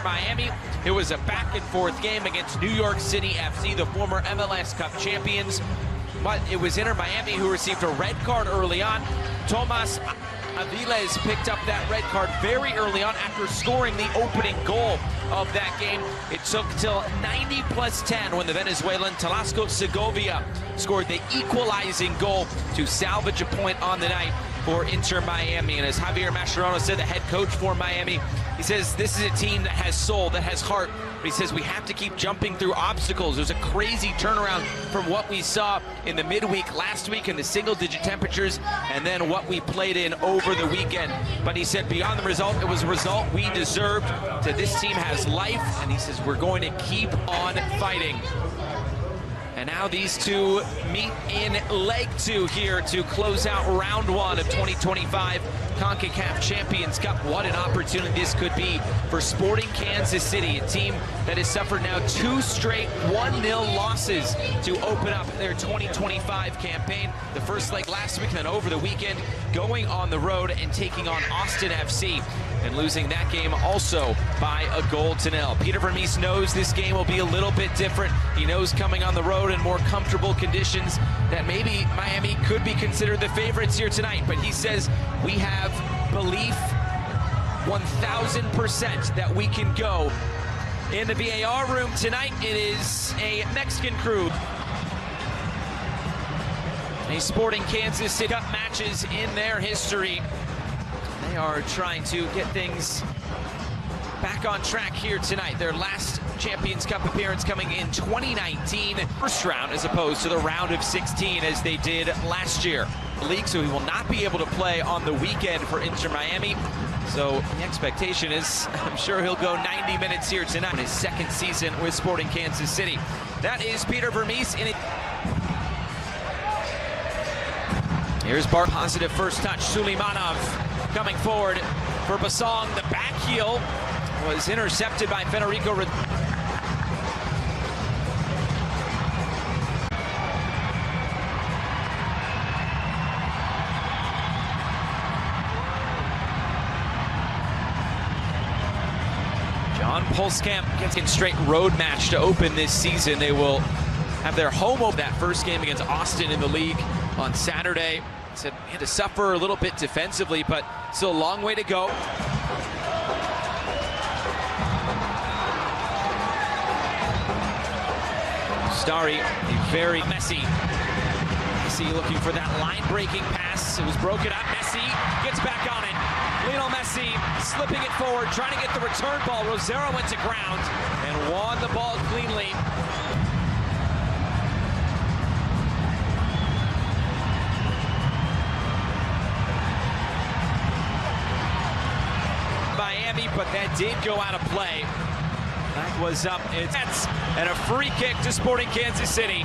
Miami. It was a back-and-forth game against New York City FC, the former MLS Cup champions. But it was Inter Miami who received a red card early on. Tomas Aviles picked up that red card very early on after scoring the opening goal of that game. It took till 90+10 when the Venezuelan Talasco Segovia scored the equalizing goal to salvage a point on the night for Inter Miami. And as Javier Mascherano said, the head coach for Miami, he says this is a team that has soul, that has heart. But he says we have to keep jumping through obstacles. There's a crazy turnaround from what we saw in the midweek last week in the single-digit temperatures and then what we played in over the weekend. But he said beyond the result, it was a result we deserved. So this team has life, and he says we're going to keep on fighting. And now these two meet in leg 2 here to close out round 1 of 2025 CONCACAF Champions Cup. What an opportunity this could be for Sporting Kansas City, a team that has suffered now 2 straight 1-0 losses to open up their 2025 campaign. The first leg last week, and then over the weekend, going on the road and taking on Austin FC and losing that game also by a 1-0. Peter Vermes knows this game will be a little bit different. He knows coming on the road in more comfortable conditions that maybe Miami could be considered the favorites here tonight, but he says we have belief 1000% that we can go. In the VAR room tonight, it is a Mexican crew. A Sporting Kansas City Cup matches in their history. They are trying to get things back on track here tonight. Their last Champions Cup appearance coming in 2019, first round as opposed to the round of 16 as they did last year. League, so he will not be able to play on the weekend for Inter Miami. So the expectation is, I'm sure he'll go 90 minutes here tonight in his second season with Sporting Kansas City. That is Peter Vermes in it. Here's Bart, positive first touch. Suleimanov coming forward for Basong. The back heel was intercepted by Federico. John Polskamp gets in straight road match to open this season. They will have their home of that first game against Austin in the league on Saturday. Said he had to suffer a little bit defensively, but still a long way to go. Starry, very Messi. Messi looking for that line-breaking pass. It was broken up. Messi gets back on it. Lionel Messi slipping it forward, trying to get the return ball. Rosero went to ground and won the ball cleanly. Miami, but that did go out of play. That was up. And a free kick to Sporting Kansas City.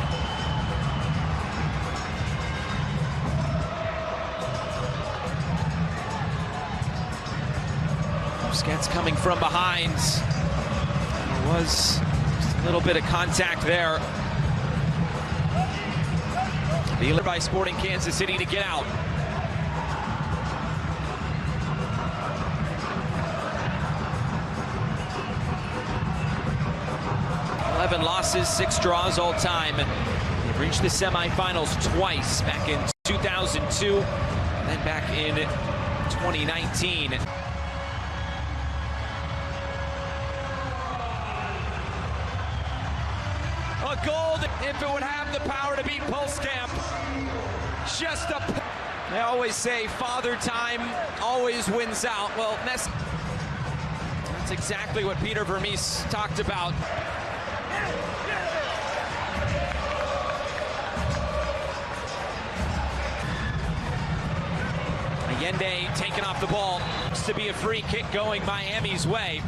Busquets coming from behind. There was just a little bit of contact there. Beeler by Sporting Kansas City to get out. Losses, 6 draws all time. They've reached the semifinals twice, back in 2002 and then back in 2019. A goal if it would have the power to beat Polskamp. Just a... They always say father time always wins out. Well, that's exactly what Peter Vermes talked about. Allende taking off the ball. Looks to be a free kick going Miami's way.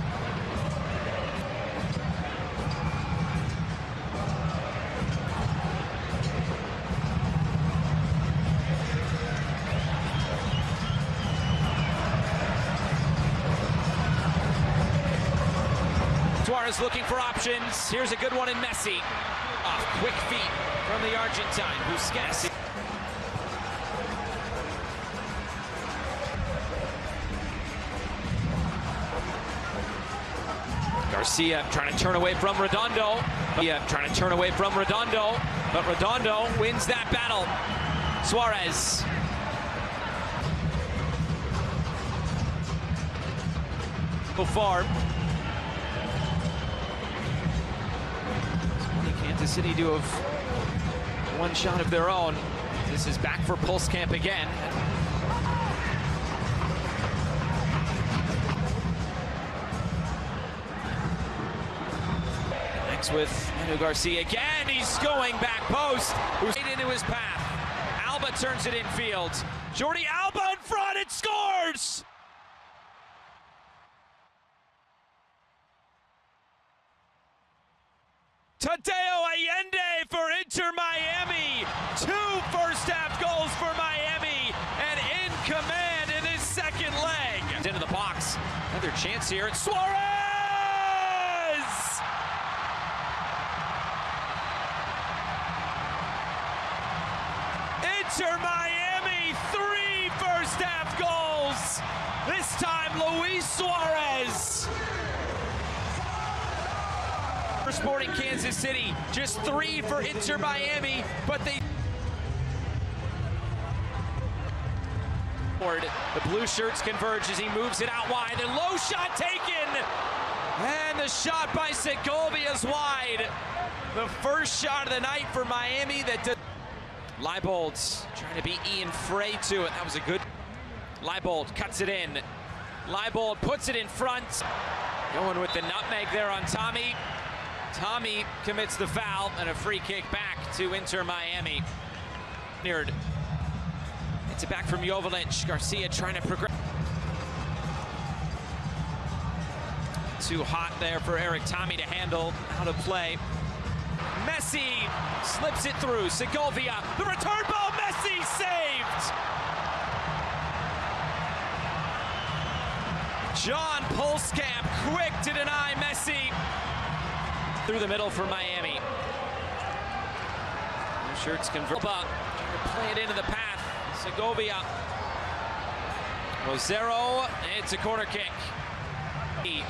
Suarez looking for options. Here's a good one in Messi. Off quick feet from the Argentine. Busquets. Garcia trying to turn away from Redondo. Trying to turn away from Redondo, but Redondo wins that battle. Suarez. So far. Kansas City do have one shot of their own. This is back for Pulse Camp again. With Manu Garcia again, he's going back post, who's right into his path. Alba turns it infield. Jordi Alba in front, it scores! Tadeo Allende for Inter Miami. 2 first-half goals for Miami, and in command in his second leg. Into the box, another chance here, it's Suarez! Inter Miami, 3 first-half goals. This time, Luis Suarez. For Sporting Kansas City, just 3 for Inter Miami, but they... The blue shirts converge as he moves it out wide. A low shot taken, and the shot by Segovia is wide. The first shot of the night for Miami that did. Leibold trying to beat Ian Frey to it. That was a good. Leibold cuts it in. Leibold puts it in front. Going with the nutmeg there on Tommy. Tommy commits the foul and a free kick back to Inter Miami. It's a back from Joveljic. Garcia trying to progress. Too hot there for Eric Tommy to handle. Out of play. Messi slips it through. Segovia, the return ball, Messi saved! John Pulskamp quick to deny Messi. Through the middle for Miami. Blue shirts convert. Trying to play it into the path. Segovia. Rosero, it's a corner kick. He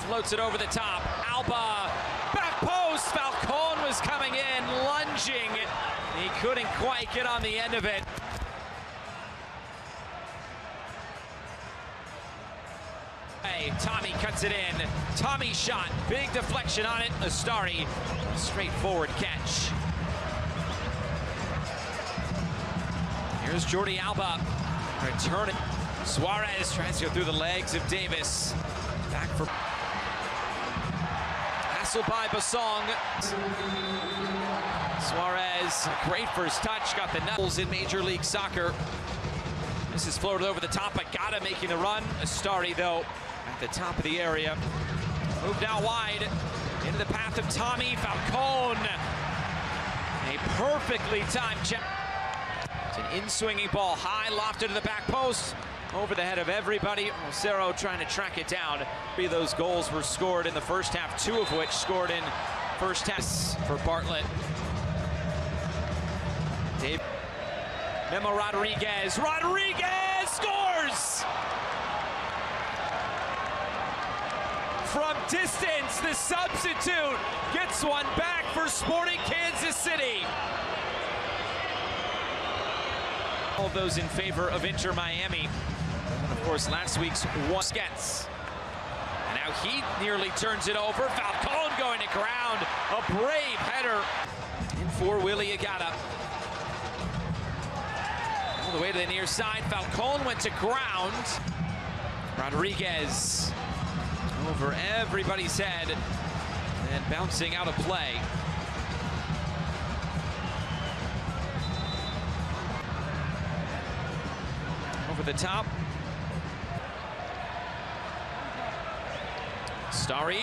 floats it over the top. Alba, back post. Falcon was coming in, lunging. He couldn't quite get on the end of it. Hey, Tommy cuts it in. Tommy shot, big deflection on it. Astari, straightforward catch. Here's Jordi Alba, returning. Suarez tries to go through the legs of Davis. Back for hassled by Basong. Suarez, great first touch, got the knuckles in Major League Soccer. This is floated over the top, Agata making the run. Astari, though, at the top of the area. Moved out wide, into the path of Tommy. Falcon, a perfectly timed check. It's an in-swinging ball, high, lofted to the back post. Over the head of everybody. Rosero trying to track it down. 3 of those goals were scored in the first half, 2 of which scored in first half for Bartlett. Dave. Memo Rodriguez. Rodriguez scores! From distance, the substitute gets one back for Sporting Kansas City. All of those in favor of Inter Miami. And of course, last week's one gets. And now he nearly turns it over. Falcon going to ground. A brave header. In for Willie Agata. All the way to the near side. Falcon went to ground. Rodriguez over everybody's head and bouncing out of play. Over the top. Starry